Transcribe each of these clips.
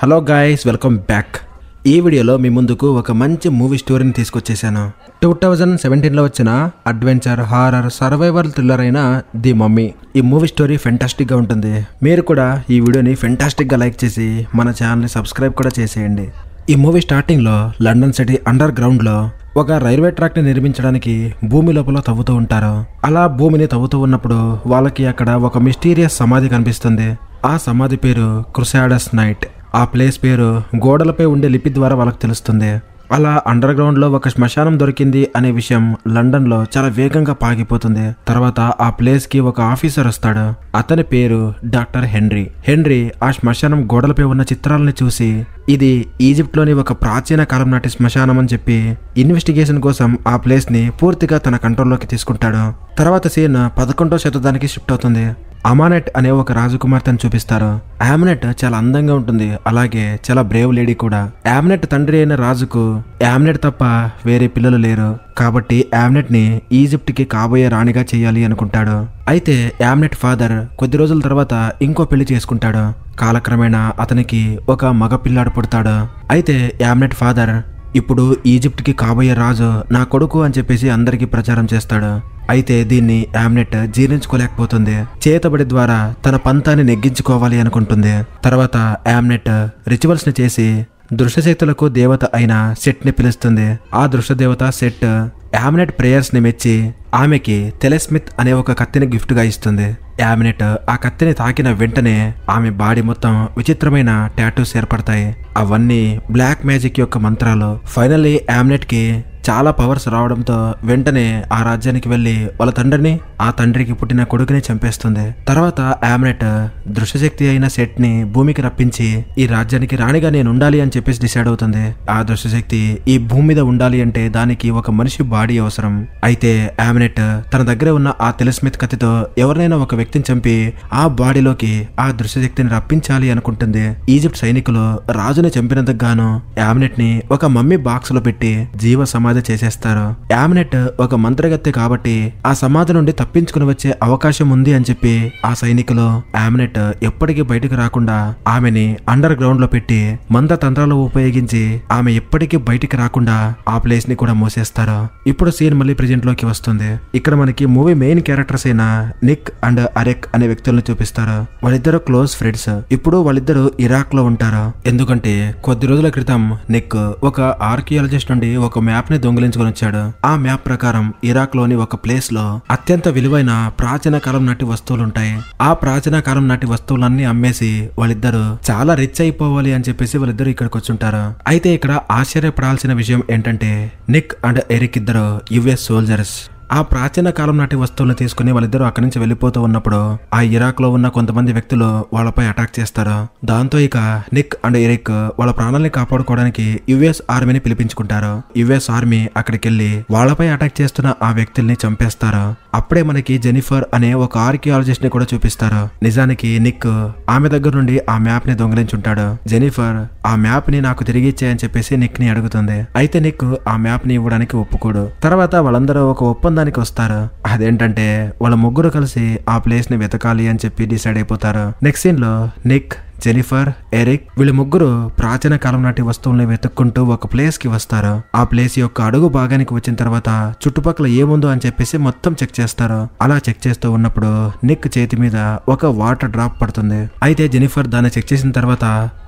Hello guys, welcome back. ఈ వీడియోలో మీ ముందుకు ఒక మంచి మూవీ స్టోరీని తీసుకొచ్చేసాను. 2017లో వచ్చిన అడ్వెంచర్, హారర్, సర్వైవల్ థ్రిల్లర్ అయిన ది మమ్మీ. ఈ మూవీ స్టోరీ ఫెంటాస్టిక్గా ఉంటుంది. మీరు కూడా ఈ వీడియోని ఫెంటాస్టిక్గా లైక్ చేసి మన ఛానల్ని సబ్స్క్రైబ్ కూడా చేసేయండి. ఈ మూవీ స్టార్టింగ్లో లండన్ సిటీ అండర్ గ్రౌండ్లో ఒక రైల్వే ట్రాక్ని నిర్మించడానికి భూమి లోపల తవ్వుతూ ఉంటారు. అలా భూమిని తవ్వుతూ ఉన్నప్పుడు వాళ్ళకి అక్కడ ఒక మిస్టీరియస్ సమాధి కనిపిస్తుంది. ఆ సమాధి పేరు క్రుసాడర్స్ నైట్. ఆ ప్లేస్ పేరు గోడలపై ఉండే లిపి ద్వారా వాళ్ళకి తెలుస్తుంది. అలా అండర్ గ్రౌండ్ లో ఒక శ్మశానం దొరికింది అనే విషయం లండన్ లో చాలా వేగంగా పాకిపోతుంది. తర్వాత ఆ ప్లేస్ కి ఒక ఆఫీసర్ వస్తాడు. అతని పేరు డాక్టర్ హెన్రీ. హెన్రీ ఆ శ్మశానం గోడలపై ఉన్న చిత్రాలని చూసి ఇది ఈజిప్ట్ లోని ఒక ప్రాచీన కాలం నాటి శ్మశానం అని చెప్పి ఇన్వెస్టిగేషన్ కోసం ఆ ప్లేస్ ని పూర్తిగా తన కంట్రోల్లోకి తీసుకుంటాడు. తర్వాత సీన్ 11వ శతాబ్దానికి షిఫ్ట్ అవుతుంది. అమానెట్ అనే ఒక రాజకుమార్తెను చూపిస్తారు. ఆమ్నెట్ చాలా అందంగా ఉంటుంది, అలాగే చాలా బ్రేవ్ లేడీ కూడా. ఆమ్నెట్ తండ్రి అయిన రాజుకు ఆమ్నెట్ తప్ప వేరే పిల్లలు లేరు, కాబట్టి ఆమ్నెట్ ని ఈజిప్ట్ కి కాబోయే రాణిగా చేయాలి అనుకుంటాడు. అయితే ఆమ్నెట్ ఫాదర్ కొద్ది రోజుల తర్వాత ఇంకో పెళ్లి చేసుకుంటాడు. కాలక్రమేణా అతనికి ఒక మగ పిల్లాడు పుడతాడు. అయితే ఆమ్నెట్ ఫాదర్ ఇప్పుడు ఈజిప్ట్ కి కాబోయే రాజు నా కొడుకు అని చెప్పేసి అందరికీ ప్రచారం చేస్తాడు. అయితే దీన్ని ఆమ్నెట్ జీర్ణించుకోలేకపోతుంది. చేతబడి ద్వారా తన పంతాన్ని నెగ్గించుకోవాలి అనుకుంటుంది. తర్వాత ఆమ్నెట్ రిచువల్స్ ని చేసి దృశ్యశక్తులకు దేవత అయిన సెట్ ని పిలుస్తుంది. ఆ దృశ్య దేవత సెట్ ఆమ్నెట్ ప్రేయర్స్ ని మెచ్చి ఆమెకి టెలెస్మిత్ అనే ఒక కత్తిని గిఫ్ట్ గా ఇస్తుంది. ఆమ్నెట్ ఆ కత్తిని తాకిన వెంటనే ఆమె బాడీ మొత్తం విచిత్రమైన టాటూస్ ఏర్పడతాయి. అవన్నీ బ్లాక్ మ్యాజిక్ యొక్క మంత్రాలు. ఫైనల్లీ ఆమ్నెట్ కి చాలా పవర్స్ రావడంతో వెంటనే ఆ రాజ్యానికి వెళ్లి వాళ్ళ తండ్రిని, ఆ తండ్రికి పుట్టిన కొడుకుని చంపేస్తుంది. తర్వాత ఆమ్నెట్ దృశ్యశక్తి అయిన సెట్ ని భూమికి రప్పించి ఈ రాజ్యానికి రాణిగా నేను ఉండాలి అని చెప్పేసి డిసైడ్ అవుతుంది. ఆ దృశ్యశక్తి ఈ భూమి మీద ఉండాలి అంటే దానికి ఒక మనిషి బాడీ అవసరం. అయితే ఆమ్నెట్ తన దగ్గర ఉన్న ఆ టెలెస్మిత్ కత్తితో ఎవరినైనా ఒక వ్యక్తిని చంపి ఆ బాడీలోకి ఆ దృశ్యశక్తిని రప్పించాలి అనుకుంటుంది. ఈజిప్ట్ సైనికులు రాజుని చంపినందుకు గాను ఆమ్నెట్ ని ఒక మమ్మీ బాక్స్ లో పెట్టి జీవ సమాధి చేసేస్తారు. ఆమ్నెట్ ఒక మంత్రగత్తె కాబట్టి ఆ సమాధి నుండి తప్పించుకుని వచ్చే అవకాశం ఉంది అని చెప్పి ఆ సైనికులు ఆమ్నెట్ ఎప్పటికీ బయటకు రాకుండా ఆమెని అండర్ గ్రౌండ్ లో పెట్టి మంత్ర తంత్రాలు ఉపయోగించి ఆమె ఎప్పటికీ బయటికి రాకుండా ఆ ప్లేస్ ని కూడా మూసేస్తారు. ఇప్పుడు సీన్ మళ్ళీ ప్రెజెంట్ లోకి వస్తుంది. ఇక్కడ మనకి మూవీ మెయిన్ క్యారెక్టర్స్ అయిన నిక్ అండ్ అరెక్ అనే వ్యక్తులను చూపిస్తారు. వాళ్ళిద్దరు క్లోజ్ ఫ్రెండ్స్. ఇప్పుడు వాళ్ళిద్దరు ఇరాక్ లో ఉంటారు. ఎందుకంటే కొద్ది రోజుల క్రితం నిక్ ఒక ఆర్కియాలజిస్ట్ నుండి ఒక మ్యాప్ ని దొంగిలించుకొని వచ్చాడు. ఆ మ్యాప్ ప్రకారం ఇరాక్ లోని ఒక ప్లేస్ లో అత్యంత విలువైన ప్రాచీన కాలం నాటి వస్తువులు ఉంటాయి. ఆ ప్రాచీన కాలం నాటి వస్తువులన్నీ అమ్మేసి వాళ్ళిద్దరు చాలా రిచ్ అయిపోవాలి అని చెప్పేసి వాళ్ళిద్దరు ఇక్కడికి వచ్చుంటారు. అయితే ఇక్కడ ఆశ్చర్యపడాల్సిన విషయం ఏంటంటే నిక్ అండ్ ఎరిక్ ఇద్దరు యుఎస్ సోల్జర్స్. ఆ ప్రాచీన కాలం నాటి వస్తువులను తీసుకుని వాళ్ళిద్దరూ అక్కడి నుంచి వెళ్ళిపోతూ ఉన్నప్పుడు ఆ ఇరాక్ లో ఉన్న కొంతమంది వ్యక్తులు వాళ్ళపై అటాక్ చేస్తారు. దాంతో ఇక నిక్ అండ్ ఎరిక్ వాళ్ళ ప్రాణాలని కాపాడుకోవడానికి యుఎస్ ఆర్మీని పిలిపించుకుంటారు. యుఎస్ ఆర్మీ అక్కడికి వెళ్లి వాళ్ళపై అటాక్ చేస్తున్న ఆ వ్యక్తుల్ని చంపేస్తారు. అప్పుడే మనకి జెనిఫర్ అనే ఒక ఆర్కియాలజిస్ట్ ని కూడా చూపిస్తారు. నిజానికి నిక్ ఆమె దగ్గర నుండి ఆ మ్యాప్ ని దొంగిలించుంటాడు. జెనిఫర్ ఆ మ్యాప్ ని నాకు తిరిగి ఇచ్చేయని చెప్పేసి నిక్ ని అడుగుతుంది. అయితే నిక్ ఆ మ్యాప్ ని ఇవ్వడానికి ఒప్పుకోడు. తర్వాత వాళ్ళందరూ ఒక ఒప్పందానికి వస్తారు. అదేంటంటే వాళ్ళ ముగ్గురు కలిసి ఆ ప్లేస్ ని వెతకాలి అని చెప్పి డిసైడ్ అయిపోతారు. నెక్స్ట్ సీన్ లో నిక్, జెనిఫర్, ఎరిక్ వీళ్ళు ముగ్గురు ప్రాచీన కాలం నాటి వస్తువుల్ని వెతుక్కుంటూ ఒక ప్లేస్ కి వస్తారు. ఆ ప్లేస్ యొక్క అడుగు భాగానికి వచ్చిన తర్వాత చుట్టుపక్కల ఏముందో అని చెప్పేసి మొత్తం చెక్ చేస్తారు. అలా చెక్ చేస్తూ ఉన్నప్పుడు నిక్ చేతి మీద ఒక వాటర్ డ్రాప్ పడుతుంది. అయితే జెనిఫర్ దాన్ని చెక్ చేసిన తర్వాత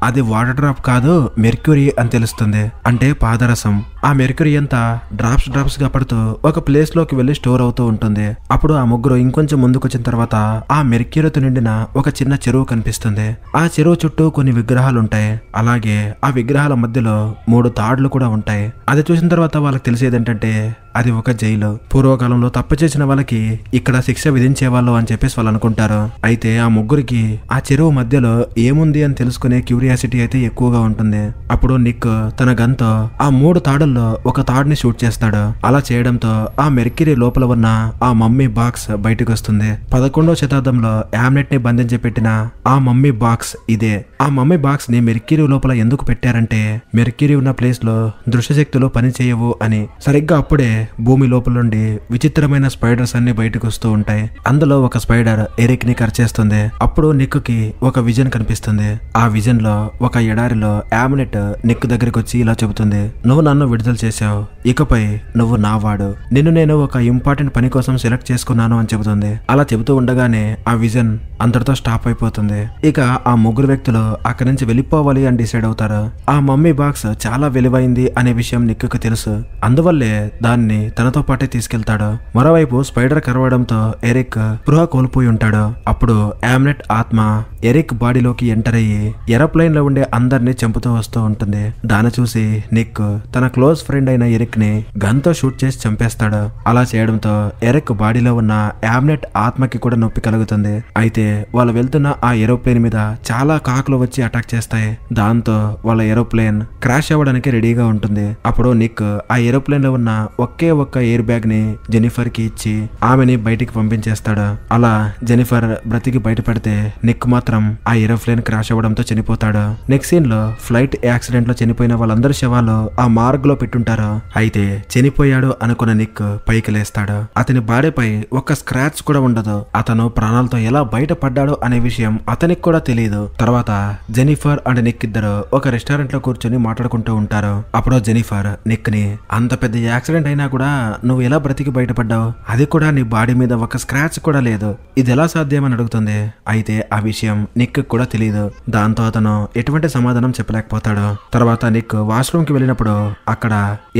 అది వాటర్ డ్రాప్ కాదు, మెర్క్యూరీ అని తెలుస్తుంది. అంటే పాదరసం. ఆ మెర్క్యూరీ అంతా డ్రాప్స్ గా పడుతూ ఒక ప్లేస్ లోకి వెళ్లి స్టోర్ అవుతూ ఉంటుంది. అప్పుడు ఆ ముగ్గురు ఇంకొంచెం ముందుకు వచ్చిన తర్వాత ఆ మెర్క్యూరీతో నిండిన ఒక చిన్న చెరువు కనిపిస్తుంది. ఆ చెరువు చుట్టూ కొన్ని విగ్రహాలు ఉంటాయి. అలాగే ఆ విగ్రహాల మధ్యలో 3 తాడులు కూడా ఉంటాయి. అది చూసిన తర్వాత వాళ్ళకి తెలిసేది ఏంటంటే అది ఒక జైలు. పూర్వకాలంలో తప్పు చేసిన వాళ్ళకి ఇక్కడ శిక్ష విధించేవాళ్ళు అని చెప్పేసి వాళ్ళు అనుకుంటారు. అయితే ఆ ముగ్గురికి ఆ చెరువు మధ్యలో ఏముంది అని తెలుసుకునే క్యూరియాసిటీ అయితే ఎక్కువగా ఉంటుంది. అప్పుడు నిక్ తన గన్తో ఆ 3 తాడుల్లో ఒక తాడుని షూట్ చేస్తాడు. అలా చేయడంతో ఆ మెర్క్యూరీ లోపల ఉన్న ఆ మమ్మీ బాక్స్ బయటకు వస్తుంది. 11వ శతాబ్దంలో ఆమ్నెట్ ని బంధించి పెట్టిన ఆ మమ్మీ బాక్స్ ఇదే. ఆ మమ్మీ బాక్స్ ని మెర్క్యూరీ లోపల ఎందుకు పెట్టారంటే మెర్క్యూరీ ఉన్న ప్లేస్ లో దృశ్యశక్తులు పని చేయవు అని. సరిగ్గా అప్పుడే భూమి లోపల నుండి విచిత్రమైన స్పైడర్స్ అన్ని బయటకు వస్తూ ఉంటాయి. అందులో ఒక స్పైడర్ ఎరిక్ ని కరిచేస్తుంది. అప్పుడు నిక్ కి ఒక విజన్ కనిపిస్తుంది. ఆ విజన్ లో ఒక ఎడారిలో యామ్నెట్ నిక్ దగ్గరికి వచ్చి ఇలా చెబుతుంది, నువ్వు నన్ను విడుదల చేశావు, ఇకపై నువ్వు నా వాడు, నిన్ను నేను ఒక ఇంపార్టెంట్ పని కోసం సెలెక్ట్ చేసుకున్నాను అని చెబుతుంది. అలా చెబుతూ ఉండగానే ఆ విజన్ అందరితో స్టాప్ అయిపోతుంది. ఇక ఆ ముగ్గురు వ్యక్తులు అక్కడి నుంచి వెళ్ళిపోవాలి అని డిసైడ్ అవుతారు. ఆ మమ్మీ బాక్స్ చాలా విలువైంది అనే విషయం నిక్ కు తెలుసు. అందువల్లే దాన్ని తనతో పాటే తీసుకెళ్తాడు. మరోవైపు స్పైడర్ కరవడంతో ఎరిక్ స్పృహ కోల్పోయి ఉంటాడు. అప్పుడు యామ్నెట్ ఆత్మ ఎరిక్ బాడీలోకి ఎంటర్ అయ్యి ఏరోప్లేన్ లో ఉండే అందరినీ చంపుతూ వస్తూ ఉంటుంది. దాన్ని చూసి నిక్ తన క్లోజ్ ఫ్రెండ్ అయిన ఎరిక్ ని గన్ తో షూట్ చేసి చంపేస్తాడు. అలా చేయడంతో ఎరిక్ బాడీలో ఉన్న యామ్నెట్ ఆత్మకి కూడా నొప్పి కలుగుతుంది. అయితే వాళ్ళు వెళ్తున్న ఆ ఏరోప్లేన్ మీద చాలా కాకులు వచ్చి అటాక్ చేస్తాయి. దాంతో వాళ్ళ ఏరోప్లేన్ క్రాష్ అవ్వడానికి రెడీగా ఉంటుంది. అప్పుడు నిక్ ఆ ఏరోప్లేన్ లో ఉన్న ఒకే ఒక్క ఎయిర్ బ్యాగ్ ని జెనిఫర్ కి ఇచ్చి ఆమెని బయటికి పంపించేస్తాడు. అలా జెనిఫర్ బ్రతికి బయటపడితే నిక్ మాత్రం ఆ ఏరోప్లేన్ క్రాష్ అవ్వడంతో చనిపోతాడు. నెక్స్ట్ సీన్ లో ఫ్లైట్ యాక్సిడెంట్ లో చనిపోయిన వాళ్ళందరి శవాలు ఆ మార్గ్ లో పెట్టుంటారు. అయితే చనిపోయాడు అనుకున్న నిక్ పైకి లేస్తాడు. అతని బాడీపై ఒక్క స్క్రాచ్ కూడా ఉండదు. అతను ప్రాణాలతో ఎలా బయటపడ్డాడో అనే విషయం అతనికి కూడా తెలియదు. తర్వాత జెనిఫర్ అండ్ నిక్ ఇద్దరు ఒక రెస్టారెంట్ లో కూర్చొని మాట్లాడుకుంటూ ఉంటారు. అప్పుడు జెనిఫర్ నిక్ ని, అంత పెద్ద యాక్సిడెంట్ అయినా కూడా నువ్వు ఎలా బ్రతికి బయటపడ్డావు, అది కూడా నీ బాడీ మీద ఒక స్క్రాచ్ కూడా లేదు, ఇది ఎలా సాధ్యమని అడుగుతుంది. అయితే ఆ విషయం నిక్ కూడా తెలియదు. దాంతో అతను ఎటువంటి సమాధానం చెప్పలేకపోతాడు. తర్వాత నిక్ వాష్రూమ్ కి వెళ్ళినప్పుడు అక్కడ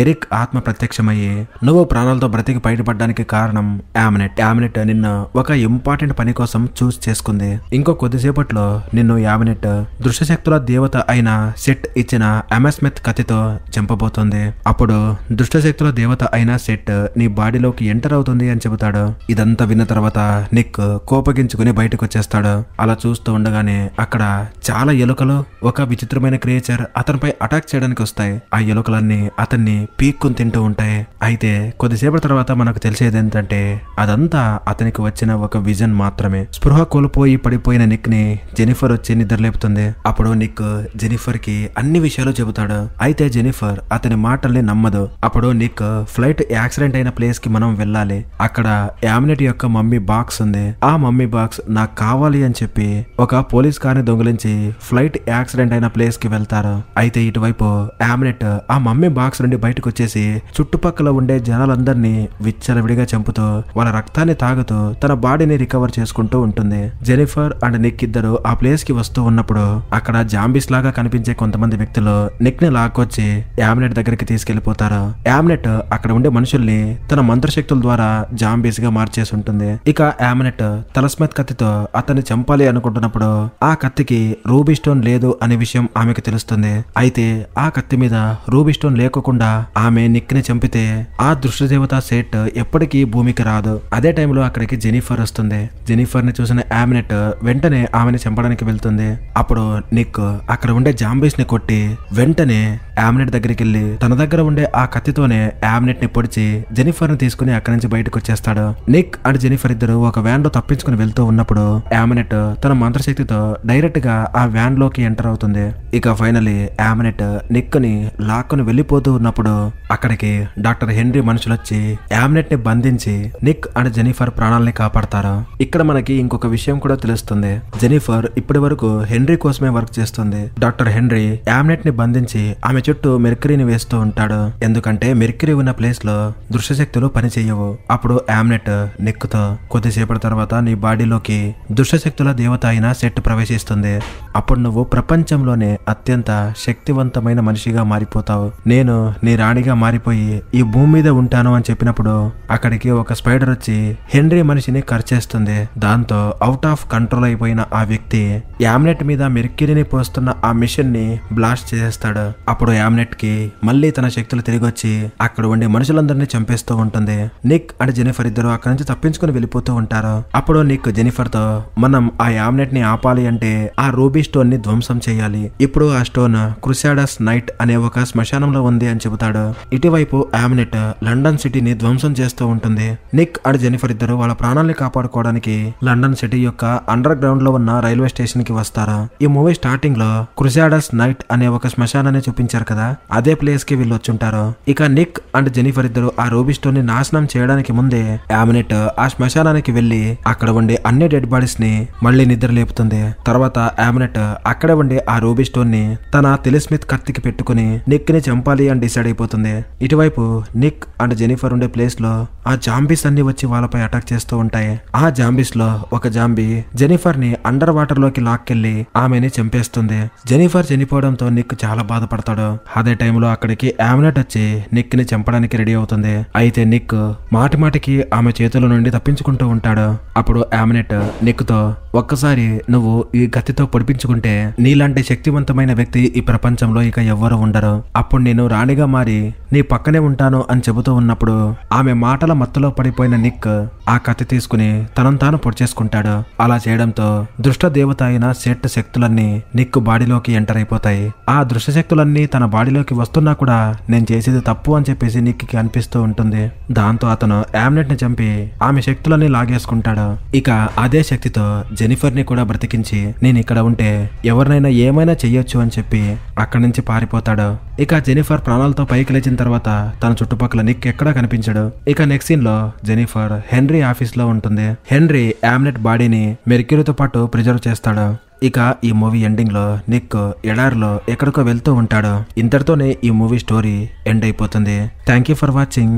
ఎరిక్ ఆత్మ ప్రత్యక్షమయ్యి, నువ్వు ప్రాణాలతో బ్రతికి బయటపడడానికి కారణం యామ్నెట్ నిన్ను ఒక ఇంపార్టెంట్ పని కోసం చూస్ చేసుకుంది. ఇంకో కొద్దిసేపట్లో నిన్ను యామ్నెట్ దృశ్యశక్తుల దేవత అయిన సెట్ ఇచ్చిన అమెస్మెత్ కత్తితో చంపబోతుంది. అప్పుడు దుష్టశక్తుల దేవత అయిన సెట్ నీ బాడీలోకి ఎంటర్ అవుతుంది అని చెబుతాడు. ఇదంతా విన్న తర్వాత నిక్ కోపగించుకుని బయటకు వచ్చేస్తాడు. అలా చూస్తూ ఉండగానే అక్కడ చాలా ఎలుకలు, ఒక విచిత్రమైన క్రియేచర్ అతనిపై అటాక్ చేయడానికి వస్తాయి. ఆ ఎలుకలన్నీ అతన్ని పీక్కుని తింటూ ఉంటాయి. అయితే కొద్దిసేపటి తర్వాత మనకు తెలిసేది ఏంటంటే అదంతా అతనికి వచ్చిన ఒక విజన్ మాత్రమే. స్పృహ కోల్పోయి పడిపోయిన నిక్ ని జెనిఫర్ వచ్చి నిద్రలేపుతుంది. అప్పుడు నిక్ జెనిఫర్ కి అన్ని విషయాలు చెబుతాడు. అయితే జెనిఫర్ అతని మాటల్ని నమ్మదు. అప్పుడు నిక్ ఫ్లైట్ యాక్సిడెంట్ అయిన ప్లేస్ కి మనం వెళ్ళాలి, అక్కడ యామ్నెట్ యొక్క మమ్మీ బాక్స్ ఉంది, ఆ మమ్మీ బాక్స్ నాకు కావాలి అని చెప్పి ఒక పోలీస్ కార్ని దొంగిలించి ఫ్లైట్ యాక్సిడెంట్ అయిన ప్లేస్ కి వెళ్తారు. అయితే ఇటువైపు యామ్నెట్ ఆ మమ్మీ బాక్స్ నుండి బయటకు వచ్చేసి చుట్టుపక్కల ఉండే జనాలందరినీ విచ్చలవిడిగా చంపుతూ వాళ్ళ రక్తాన్ని తాగుతూ తన బాడీని రికవర్ చేసుకుంటూ ఉంటుంది. జెనిఫర్ అండ్ నిక్ ఇద్దరు ఆ ప్లేస్ కి వస్తూ ఉన్నప్పుడు అక్కడ జాంబీస్ లాగా కనిపించే కొంతమంది వ్యక్తులు నిక్ ని లాక్కొచ్చి యామ్నెట్ దగ్గరికి తీసుకెళ్లిపోతారు. యామ్నెట్ అక్కడ ఉండే మనుషుల్ని తన మంత్రశక్తుల ద్వారా జాంబీస్ గా మార్చేసి ఉంటుంది. ఇక యామ్నెట్ తలస్మెత్ కత్తితో అతన్ని చంపాలి అనుకుంటున్నప్పుడు ఆ కత్తికి రూబీ స్టోన్ లేదు అనే విషయం ఆమెకు తెలుస్తుంది. అయితే ఆ కత్తి మీద రూబీ స్టోన్ లేకుండా ఆమె నిక్ ని చంపితే ఆ దృష్టదేవత సెట్ ఎప్పటికీ భూమికి రాదు. అదే టైంలో అక్కడికి జెనిఫర్ వస్తుంది. జెనిఫర్ ని చూసిన యామ్నెట్ వెంటనే ఆమెని చంపడానికి వెళ్తుంది. అప్పుడు నిక్ అక్కడ ఉండే జాంబీస్ ని కొట్టి వెంటనే యామ్నెట్ దగ్గరికి వెళ్లి తన దగ్గర ఉండే ఆ కత్తితోనే యామ్నెట్ ని పొడిచి జెనిఫర్ ని తీసుకుని అక్కడి నుంచి బయటకు వచ్చేస్తాడు. నిక్ అండ్ జెనిఫర్ ఇద్దరు ఒక వ్యాన్ లో తప్పించుకుని వెళ్తూ ఉన్నప్పుడు యామ్నెట్ తన మంత్రశక్తితో డైరెక్ట్ గా ఆ వ్యాన్ లోకి ఎంటర్ అవుతుంది. ఇక ఫైనలీ యామ్నెట్ నిక్ ని లాక్కుని వెళ్లిపోతూ ఉన్నప్పుడు అక్కడికి డాక్టర్ హెన్రీ మనుషులు వచ్చి యామ్నెట్ ని బంధించి నిక్ అండ్ జెనిఫర్ ప్రాణాలని కాపాడతారు. ఇక్కడ మనకి ఇంకొక విషయం కూడా తెలుస్తుంది. జెనిఫర్ ఇప్పటి వరకు హెన్రీ కోసమే వర్క్ చేస్తుంది. డాక్టర్ హెన్రీ యామ్నెట్ ని బంధించి ఆమె చుట్టూ మెర్క్యూరీని వేస్తూ ఉంటాడు. ఎందుకంటే మెర్క్యూరీ ఉన్న ప్లేస్ లో దృశ్యశక్తులు పని చేయవు. అప్పుడు యామ్నెట్ నిక్ తో కొద్దిసేపటి తర్వాత నీ బాడీలోకి దుష్టశక్తుల దేవత అయిన సెట్ ప్రవేశిస్తుంది. అప్పుడు నువ్వు ప్రపంచంలోనే అత్యంత శక్తివంతమైన మనిషిగా మారిపోతావు. నేను నీ రాణిగా మారిపోయి ఈ భూమి మీద ఉంటాను అని చెప్పినప్పుడు అక్కడికి ఒక స్పైడర్ వచ్చి హెన్రీ మనిషిని కర్చేస్తుంది. దాంతో అవుట్ ఆఫ్ కంట్రోల్ అయిపోయిన ఆ వ్యక్తి యామ్నెట్ మీద మెర్క్యూరీని పోస్తున్న ఆ మిషన్ ని బ్లాస్ట్ చేసేస్తాడు. అప్పుడు యామ్నెట్ కి మళ్ళీ తన శక్తులు తిరిగి వచ్చి అక్కడ ఉండే మనుషులందరినీ చంపేస్తూ ఉంటుంది. నిక్ అండ్ జెనిఫర్ ఇద్దరు అక్కడి నుంచి తప్పించుకుని వెళ్ళిపోతూ ఉంటారు. అప్పుడు నిక్ జెనిఫర్ తో మనం ఆ యామ్నెట్ ని ఆపాలి అంటే ఆ రూబీ స్టోన్ ని ధ్వంసం చేయాలి. ఇప్పుడు ఆ స్టోన్ క్రుసాడర్స్ నైట్ అనే ఒక శ్మశానంలో ఉంది అని చెబుతాడు. ఇటువైపు యామ్నెట్ లండన్ సిటీని ధ్వంసం చేస్తూ ఉంటుంది. నిక్ అండ్ జెనిఫర్ ఇద్దరు వాళ్ళ ప్రాణాలని కాపాడుకోవడానికి లండన్ సిటీ యొక్క అండర్ గ్రౌండ్ లో ఉన్న రైల్వే స్టేషన్ కి వస్తారు. ఈ మూవీ స్టార్టింగ్ లో క్రుసాడర్స్ నైట్ అనే ఒక శ్మశానాన్ని చూపించారు చూశారు కదా, అదే ప్లేస్ కి వీళ్ళు వచ్చుంటారు. ఇక నిక్ అండ్ జెనిఫర్ ఇద్దరు ఆ రూబీ స్టోన్ ని నాశనం చేయడానికి ముందే ఆమ్నెట్ ఆ శ్మశానానికి వెళ్లి అక్కడ ఉండే అన్ని డెడ్ బాడీస్ ని మళ్ళీ నిద్ర లేపుతుంది. తర్వాత ఆమ్నెట్ అక్కడ ఉండే ఆ రూబీ స్టోన్ ని తన టెలిస్మిత్ కత్తికి పెట్టుకుని నిక్ ని చంపాలి అని డిసైడ్ అయిపోతుంది. ఇటువైపు నిక్ అండ్ జెనిఫర్ ఉండే ప్లేస్ లో ఆ జాంబీస్ అన్ని వచ్చి వాళ్ళపై అటాక్ చేస్తూ ఉంటాయి. ఆ జాంబీస్ లో ఒక జాంబీ జెనిఫర్ ని అండర్ వాటర్ లోకి లాక్కెళ్లి ఆమెని చంపేస్తుంది. జెనిఫర్ చనిపోవడంతో నిక్ చాలా బాధపడతాడు. అదే టైంలో అక్కడికి ఆమ్నెట్ వచ్చి నిక్ ని చంపడానికి రెడీ అవుతుంది. అయితే నిక్ మాటిమాటికి ఆమె చేతుల నుండి తప్పించుకుంటూ ఉంటాడు. అప్పుడు ఆమ్నెట్ నిక్ తో, ఒక్కసారి నువ్వు ఈ కత్తితో పొడిపించుకుంటే నీలాంటి శక్తివంతమైన వ్యక్తి ఈ ప్రపంచంలో ఇక ఎవ్వరూ ఉండరు. అప్పుడు నేను రాణిగా మారి నీ పక్కనే ఉంటాను అని చెబుతూ ఉన్నప్పుడు ఆమె మాటల మత్తులో పడిపోయిన నిక్ ఆ కత్తి తీసుకుని తనను తాను పొడిచేసుకుంటాడు. అలా చేయడంతో దృష్ట దేవత అయిన సెట్ శక్తులన్నీ నిక్ బాడీలోకి ఎంటర్ అయిపోతాయి. ఆ దృష్ట శక్తులన్నీ తన బాడీలోకి వస్తున్నా కూడా నేను చేసేది తప్పు అని చెప్పేసి నిక్ కి అనిపిస్తూ ఉంటుంది. దాంతో అతను ఆమ్నెట్ ని చంపి ఆమె శక్తులన్నీ లాగేసుకుంటాడు. ఇక అదే శక్తితో జెనిఫర్ ని కూడా బ్రతికించి నేను ఇక్కడ ఉంటే ఎవరినైనా ఏమైనా చెయ్యొచ్చు అని చెప్పి అక్కడి నుంచి పారిపోతాడు. ఇక జెనిఫర్ ప్రాణాలతో పైకి లేచిన తర్వాత తన చుట్టుపక్కల నిక్ ఎక్కడా కనిపించడు. ఇక నెక్స్ట్ సీన్ లో జెనిఫర్ హెన్రీ ఆఫీస్ లో ఉంటుంది. హెన్రీ ఆమ్నెట్ బాడీని మెర్క్యూరీతో పాటు ప్రిజర్వ్ చేస్తాడు. ఇక ఈ మూవీ ఎండింగ్ లో నిక్ ఎడారిలో ఎక్కడికో వెళ్తూ ఉంటాడు. ఇంతటితోనే ఈ మూవీ స్టోరీ ఎండ్ అయిపోతుంది. Thank you for watching.